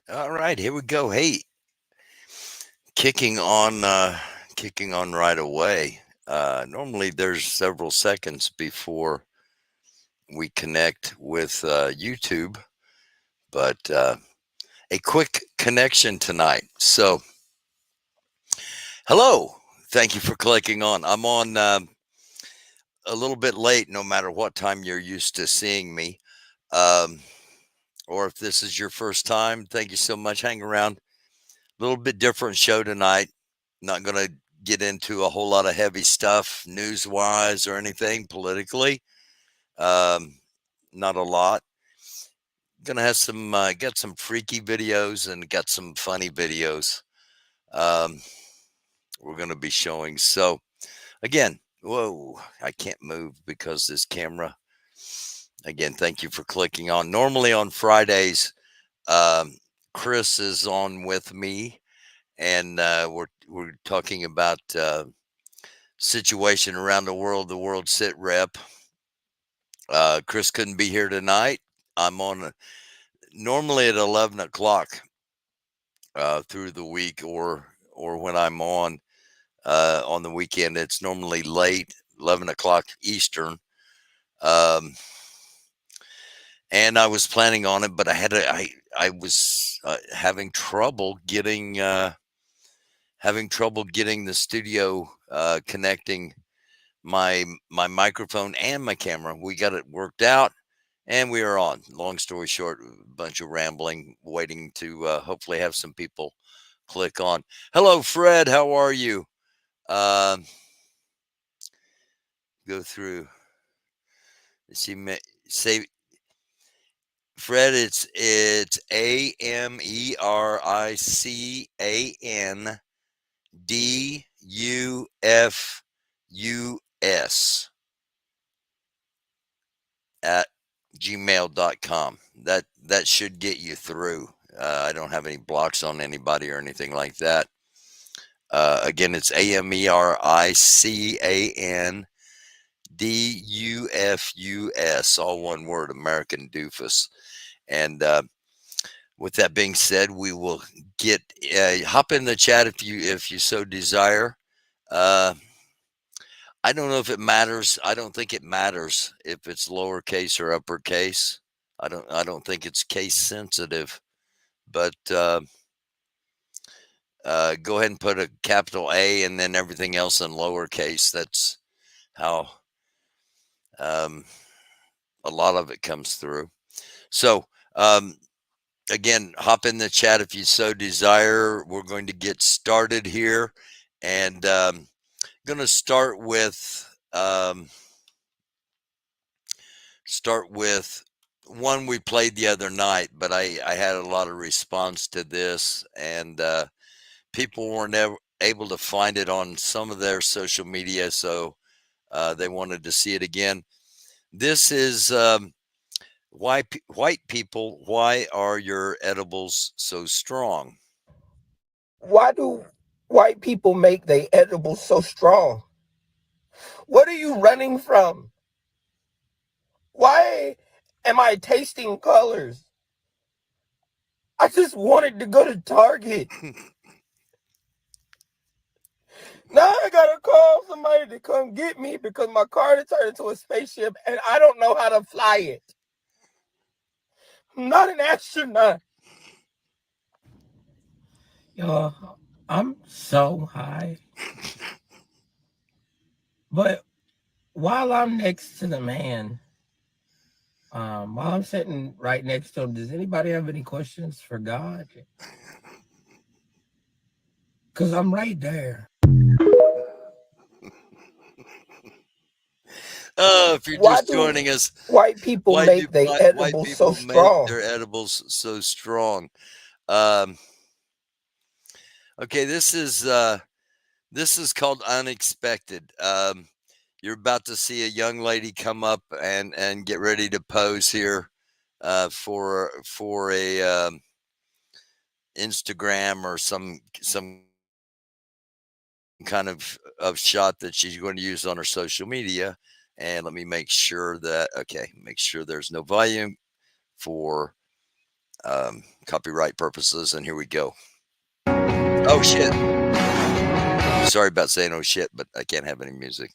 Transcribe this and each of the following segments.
All right, here we go. Hey, kicking on, kicking on right away. Normally, there's several seconds before we connect with YouTube, but a quick connection tonight. So, hello. Thank you for clicking on. I'm on a little bit late, no matter what time you're used to seeing me. Um, or if this is your first time, thank you so much. Hang around. A little bit different show tonight. Not going to get into a whole lot of heavy stuff, news wise or anything politically. Um, Not a lot. Gonna have some, got some freaky videos and got some funny videos. Um, we're gonna be showing. So again, whoa, I can't move because this camera. Again, thank you for clicking on. Normally on Fridays, um, Chris is on with me, and we're talking about situation around the world. The World Sit Rep. Chris couldn't be here tonight. I'm on normally at 11 o'clock through the week, or when I'm on the weekend. It's normally late, 11 o'clock Eastern. Um, and I was planning on it, but I was having trouble getting the studio connecting my microphone and my camera. We got it worked out, and we are on. Long story short, a bunch of rambling, waiting to hopefully have some people click on. Hello, Fred. How are you? Um, Go through. See, say Fred. It's AMERICANDUFUS at gmail.com. That should get you through. I don't have any blocks on anybody or anything like that. Again, it's AMERICANDUFUS, all one word, American Doofus. And with that being said, we will get hop in the chat if you so desire. Uh, I don't know if it matters. I don't think it matters if it's lowercase or uppercase. I don't think it's case sensitive, but go ahead and put a capital A and then everything else in lowercase. That's how um, a lot of it comes through. So um, again, hop in the chat if you so desire. We're going to get started here, and going to start with one we played the other night, but I had a lot of response to this, and people weren't able to find it on some of their social media, so they wanted to see it again. This is white people. Why are your edibles so strong? Why do white people make their edibles so strong? What are you running from? Why am I tasting colors? I just wanted to go to Target. Now I gotta call somebody to come get me because my car has turned into a spaceship and I don't know how to fly it. I'm not an astronaut. Yo, I'm so high. But while I'm next to the man, while I'm sitting right next to him, does anybody have any questions for God? Because I'm right there. If you're Why just do joining us, white people why do make their white edibles so people make strong? their edibles so strong? Um, okay, this is called unexpected. You're about to see a young lady come up and get ready to pose here for a Instagram or some kind of shot that she's going to use on her social media. And let me make sure that, okay, make sure there's no volume for copyright purposes. And here we go. Oh shit. Sorry about saying oh shit, but I can't have any music.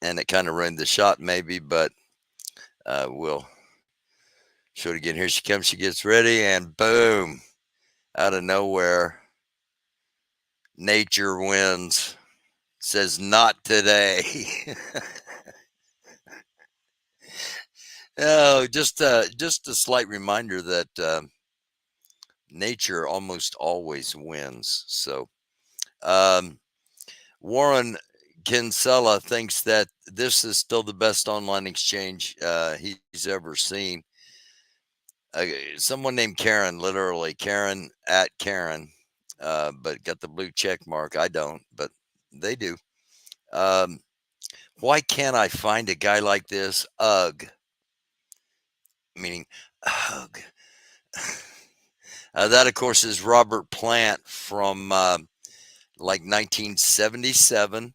And it kind of ruined the shot maybe, but we'll show it again. Here she comes. She gets ready and boom, out of nowhere, nature wins. Says not today. Oh, just a slight reminder that nature almost always wins. So Warren Kinsella thinks that this is still the best online exchange he's ever seen. Someone named Karen, literally Karen at Karen, but got the blue check mark. I don't, but they do. Why can't I find a guy like this? Ugh. Meaning, ugh. That, of course, is Robert Plant from like 1977,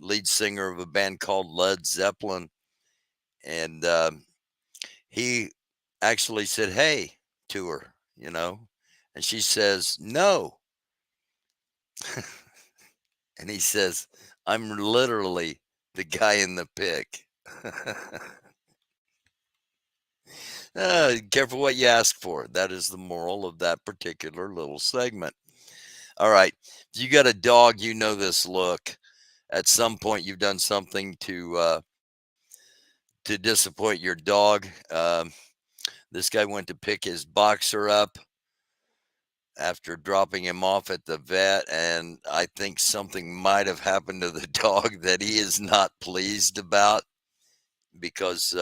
lead singer of a band called Led Zeppelin. And he actually said, hey, to her, and she says, no. And he says, I'm literally the guy in the pic. Careful what you ask for. That is the moral of that particular little segment. All right. If you got a dog, you know this look. At some point, you've done something to disappoint your dog. This guy went to pick his boxer up after dropping him off at the vet, and I think something might have happened to the dog that he is not pleased about, because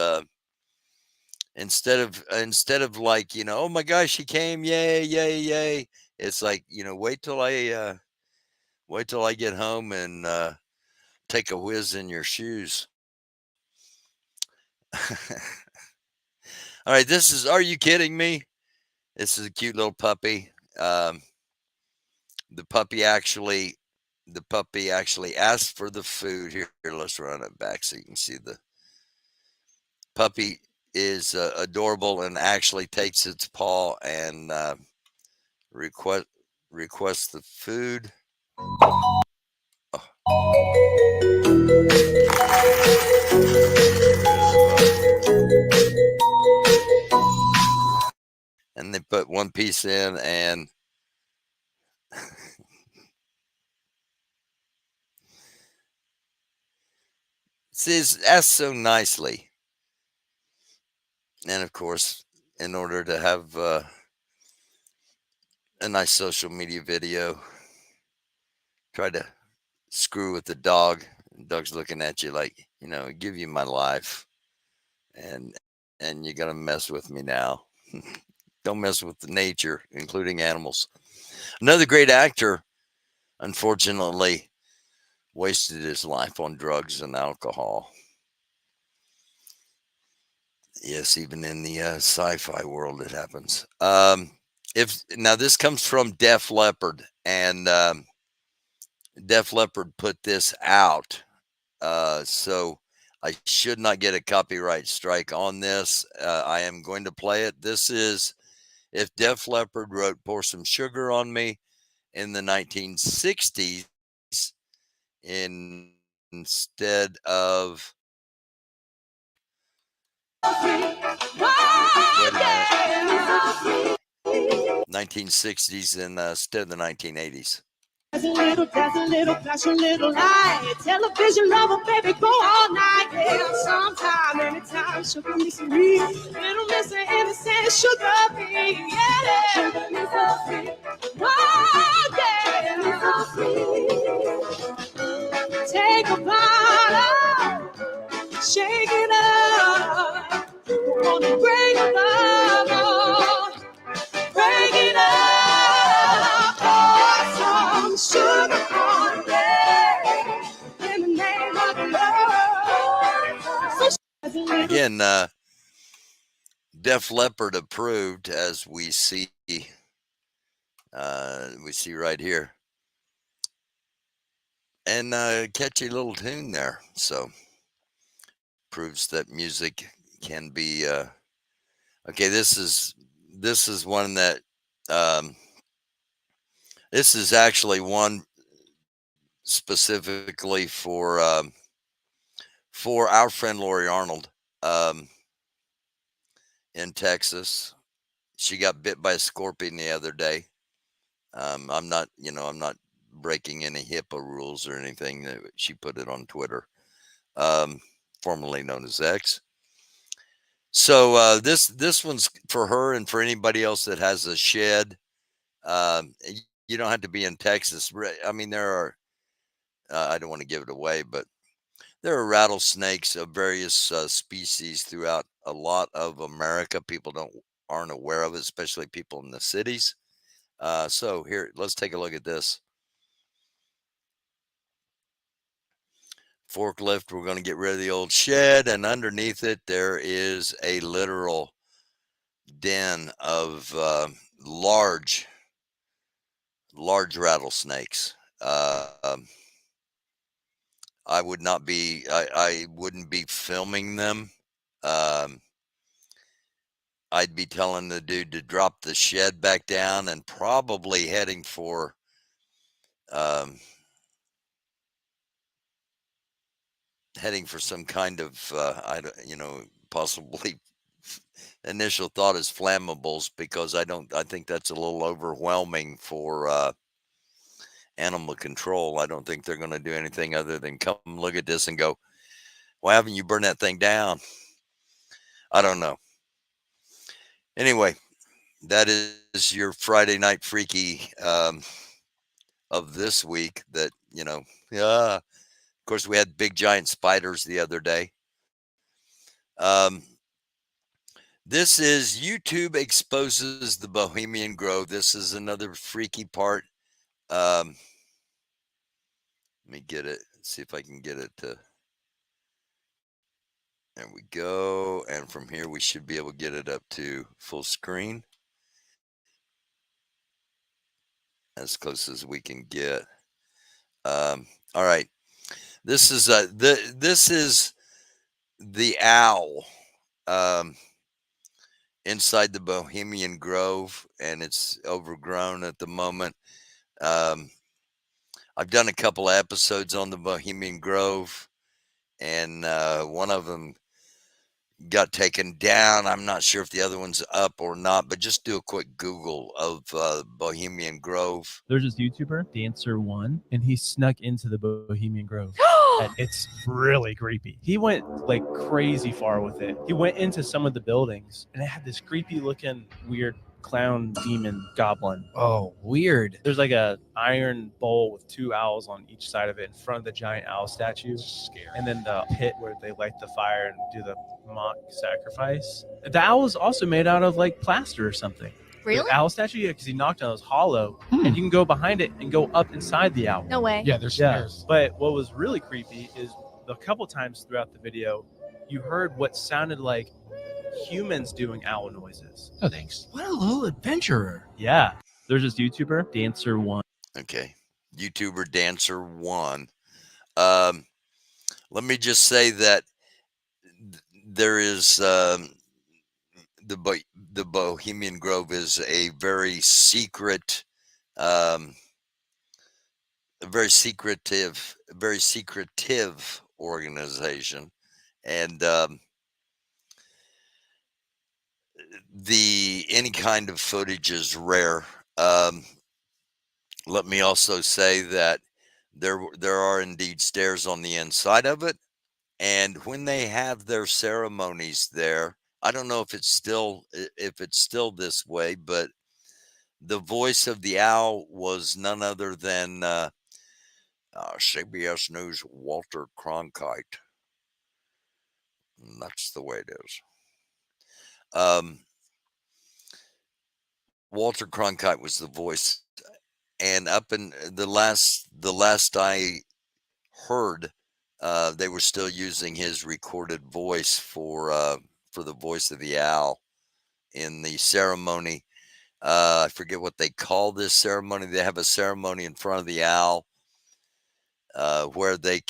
instead of like, oh my gosh, he came, yay, yay, yay, it's like, wait till I get home and take a whiz in your shoes. All right, are you kidding me? This is a cute little puppy. The puppy actually asked for the food. Here, let's run it back so you can see the puppy is adorable and actually takes its paw and requests the food. Oh. And they put one piece in and says, asked so nicely. And of course, in order to have a nice social media video, try to screw with the dog. The dog's looking at you like, give you my life, and you're gonna mess with me now. Don't mess with the nature, including animals. Another great actor, unfortunately, wasted his life on drugs and alcohol. Yes, even in the sci-fi world, it happens. Now this comes from Def Leppard, and Def Leppard put this out, so I should not get a copyright strike on this. I am going to play it. This is if Def Leppard wrote "Pour Some Sugar on Me" in the 1960s instead of 1960s instead of the 1980s. There's a little flash, a little light. Television lover, baby, go all night. Yeah, sometime, anytime, sugar me some me. Little Miss Innocent, sugar me. Yeah, sugar me so sweet. Oh, yeah, so sweet. Take a bottle, shake it up. Wanna bring it up, bring it up. Pour some sugar on me in the name of love. Again, Def Leppard approved, as we see right here, and catchy little tune there. So proves that music can be Okay, this is one that um, this is actually one specifically for our friend Lori Arnold um, in Texas. She got bit by a scorpion the other day. I'm not breaking any HIPAA rules or anything. She put it on Twitter, um, formerly known as X. So this one's for her and for anybody else that has a shed. You don't have to be in Texas. I mean, there are. I don't want to give it away, but there are rattlesnakes of various species throughout a lot of America. People aren't aware of it, especially people in the cities. So here, let's take a look at this forklift. We're going to get rid of the old shed, and underneath it there is a literal den of large rattlesnakes. I wouldn't be filming them. Um, I'd be telling the dude to drop the shed back down and probably um, heading for some kind of, I don't, possibly initial thought is flammables, because I think that's a little overwhelming for animal control. I don't think they're going to do anything other than come look at this and go, why haven't you burned that thing down? I don't know. Anyway, that is your Friday night freaky of this week. Yeah. Of course, we had big giant spiders the other day. Um, this is YouTube exposes the Bohemian Grove. This is another freaky part. Let me get it. See if I can get it to. There we go. And from here, we should be able to get it up to full screen. As close as we can get. All right. This is the owl inside the Bohemian Grove, and it's overgrown at the moment. I've done a couple of episodes on the Bohemian Grove, and one of them got taken down. I'm not sure if the other one's up or not, but just do a quick Google of Bohemian Grove. There's this YouTuber, Dancer1, and he snuck into the Bohemian Grove. And it's really creepy. He went like crazy far with it. He went into some of the buildings, and it had this creepy looking weird clown demon goblin. Oh, weird. There's like a iron bowl with two owls on each side of it in front of the giant owl statue. Scary. And then the pit where they light the fire and do the mock sacrifice. The owl is also made out of like plaster or something. Really? The owl statue, yeah, because he knocked on it, was hollow, and you can go behind it and go up inside the owl. No way. Yeah, there's stairs. But what was really creepy is a couple times throughout the video, you heard what sounded like humans doing owl noises. Oh, thanks. What a little adventurer. Yeah. There's this YouTuber, Dancer1. Okay. YouTuber Dancer1. Let me just say that there is the Bohemian Grove is a very secretive, organization, and any kind of footage is rare. Let me also say that there are indeed stairs on the inside of it, and when they have their ceremonies there, I don't know if it's still this way, but the voice of the owl was none other than CBS News Walter Cronkite. And that's the way it is. Walter Cronkite was the voice, and up in the last I heard, they were still using his recorded voice for the voice of the owl in the ceremony. I forget what they call this ceremony. They have a ceremony in front of the owl where they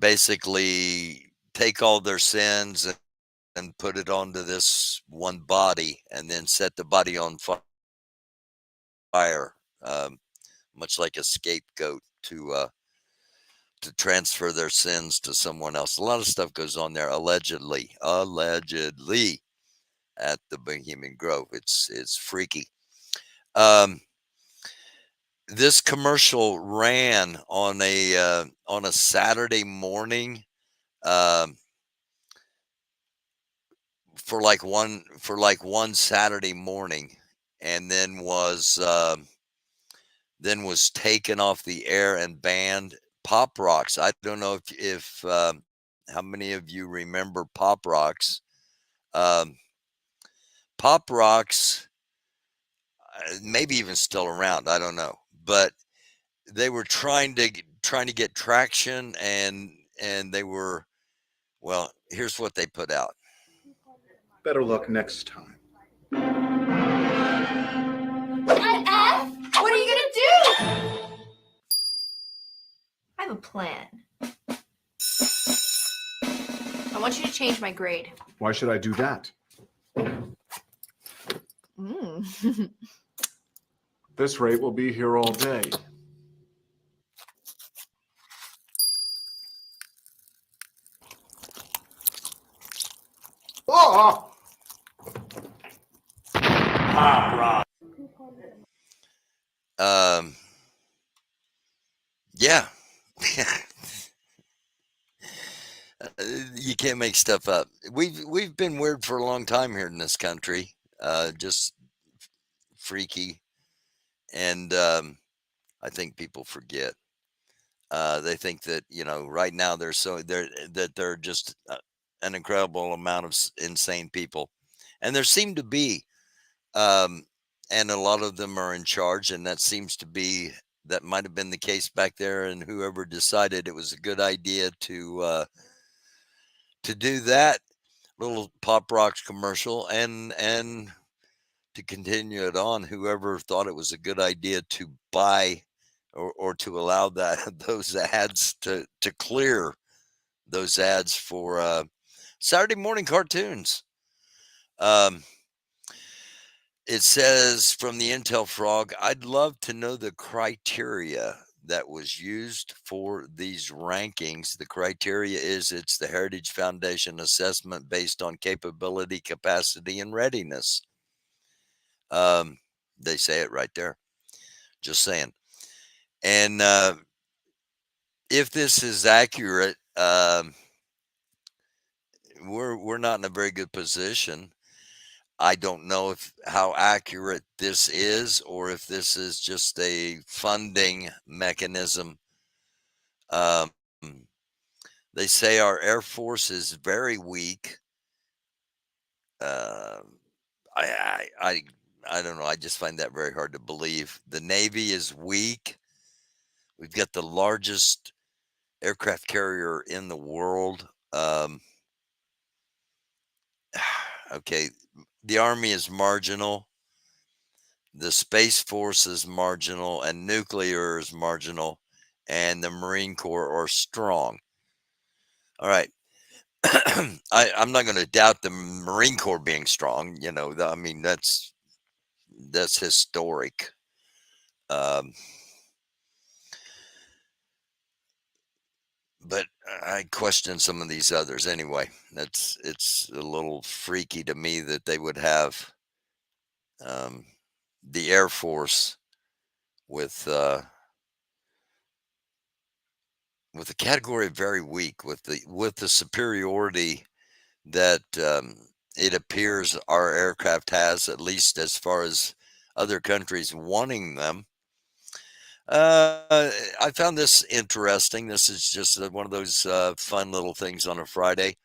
basically take all their sins and put it onto this one body and then set the body on fire, much like a scapegoat to transfer their sins to someone else. A lot of stuff goes on there, allegedly at the Bohemian Grove. It's freaky. This commercial ran on a Saturday morning, for like one Saturday morning, and then was taken off the air and banned. Pop Rocks. I don't know if how many of you remember Pop Rocks. Pop Rocks, maybe even still around. I don't know, but they were trying to get traction, and they were, well, here's what they put out. Better luck next time. Dad, F, what are you gonna do? I have a plan. I want you to change my grade. Why should I do that? This rate will be here all day. Oh! Yeah. You can't make stuff up. We've been weird for a long time here in this country. Just freaky, and I think people forget. They think that, right now they're just an incredible amount of insane people, and there seem to be, and a lot of them are in charge, and that might have been the case back there, and whoever decided it was a good idea to do that little Pop Rocks commercial, and to continue it on, whoever thought it was a good idea to buy or to allow those ads to clear those ads for Saturday morning cartoons. It says from the Intel Frog, I'd love to know the criteria that was used for these rankings. The criteria is it's the Heritage Foundation assessment based on capability, capacity, and readiness. They say it right there. Just saying. And if this is accurate, we're not in a very good position. I don't know how accurate this is, or if this is just a funding mechanism. They say our Air Force is very weak. I don't know. I just find that very hard to believe. The Navy is weak. We've got the largest aircraft carrier in the world. Okay. The Army is marginal. The Space Force is marginal, and nuclear is marginal, and the Marine Corps are strong. All right. I'm not going to doubt the Marine Corps being strong. I mean, that's historic. But I question some of these others anyway. It's a little freaky to me that they would have the Air Force with the category of very weak, with the superiority that it appears our aircraft has, at least as far as other countries wanting them. I found this interesting. This is just one of those fun little things on a Friday.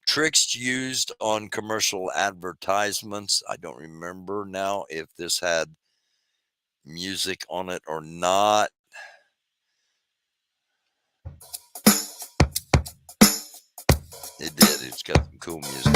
Tricks used on commercial advertisements. I don't remember now if this had music on it or not. It did. It's got some cool music.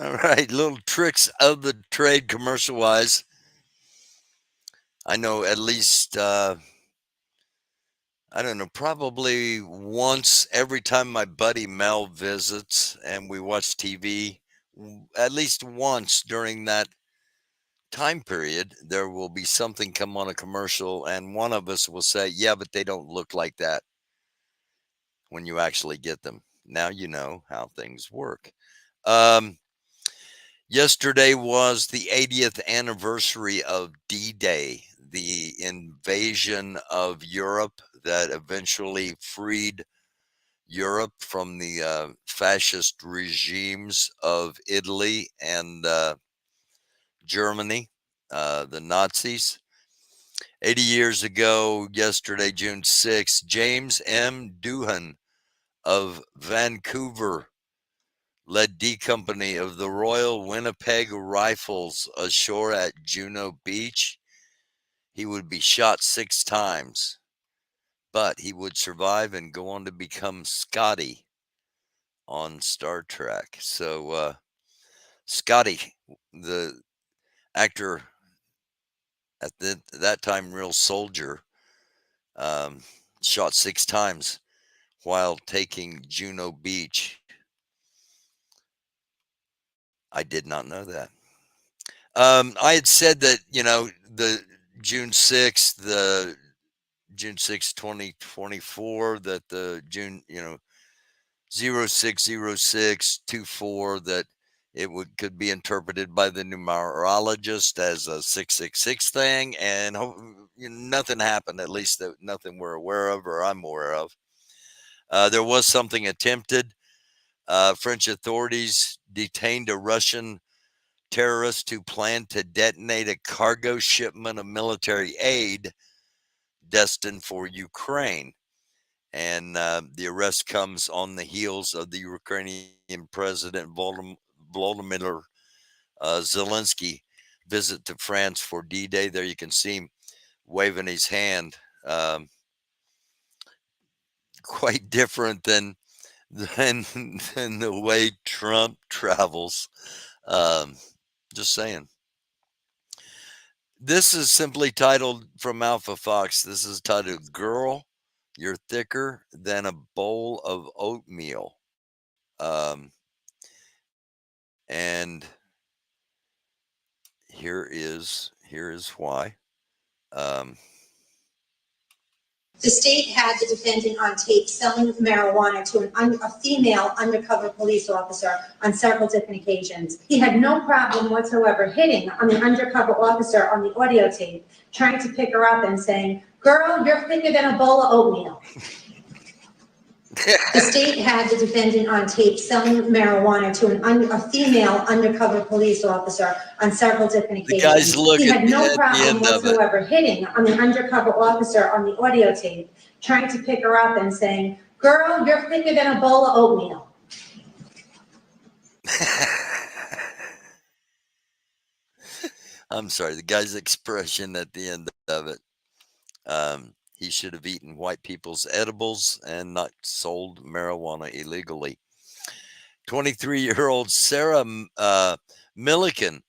All right, little tricks of the trade commercial wise. I know at least I don't know, probably once every time my buddy Mel visits and we watch TV, at least once during that time period, there will be something come on a commercial, and one of us will say, "Yeah, but they don't look like that when you actually get them." Now you know how things work. Um, Yesterday was the 80th anniversary of D-Day, the invasion of Europe that eventually freed Europe from the fascist regimes of Italy and Germany, the Nazis. 80 years ago, yesterday, June 6th, James M. Doohan of Vancouver led D Company of the Royal Winnipeg Rifles ashore at Juno Beach. He would be shot 6 times, but he would survive and go on to become Scotty on Star Trek. So, Scotty, the actor at that time, real soldier, shot 6 times while taking Juno Beach. I did not know that. I had said that, the June 6th, 2024, that the June, 060624, that it could be interpreted by the numerologist as a 666 thing, and nothing happened, at least that nothing we're aware of or I'm aware of. There was something attempted. French authorities detained a Russian terrorist who planned to detonate a cargo shipment of military aid destined for Ukraine. And the arrest comes on the heels of the Ukrainian President Volodymyr Zelensky visit to France for D-Day. There you can see him waving his hand. Quite different than the way Trump travels. Just saying. This is simply titled from Alpha Fox. This is titled "Girl, You're Thicker Than a Bowl of Oatmeal." And here is why. The state had the defendant on tape selling marijuana to a female undercover police officer on several different occasions. He had no problem whatsoever hitting on the undercover officer on the audio tape, trying to pick her up and saying, "Girl, you're thicker than a bowl of oatmeal." The state had the defendant on tape selling marijuana to a female undercover police officer on several different occasions. Guys, look, he had no at the problem end of it. whatsoever hitting on the undercover officer on the audio tape, trying to pick her up and saying, "Girl, you're thicker than a bowl of oatmeal." I'm sorry, the guy's expression at the end of it. He should have eaten white people's edibles and not sold marijuana illegally. 23-year-old Sarah Milliken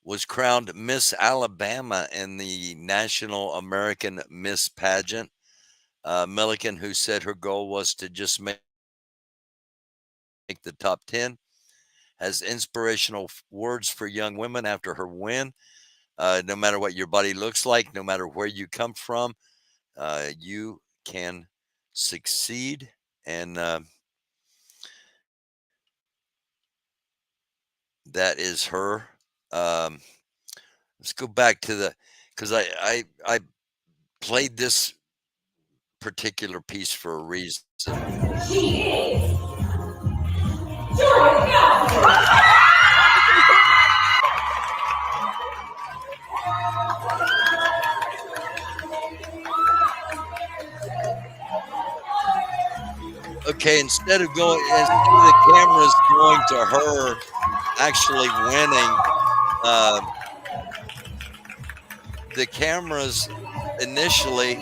was crowned Miss Alabama in the National American Miss Pageant. Milliken, who said her goal was to just make the top 10, has inspirational words for young women after her win. No matter what your body looks like, no matter where you come from, you can succeed. And that is her. Let's go back to because I played this particular piece for a reason. She is Georgia. Okay, instead of the cameras going to her actually winning, the cameras initially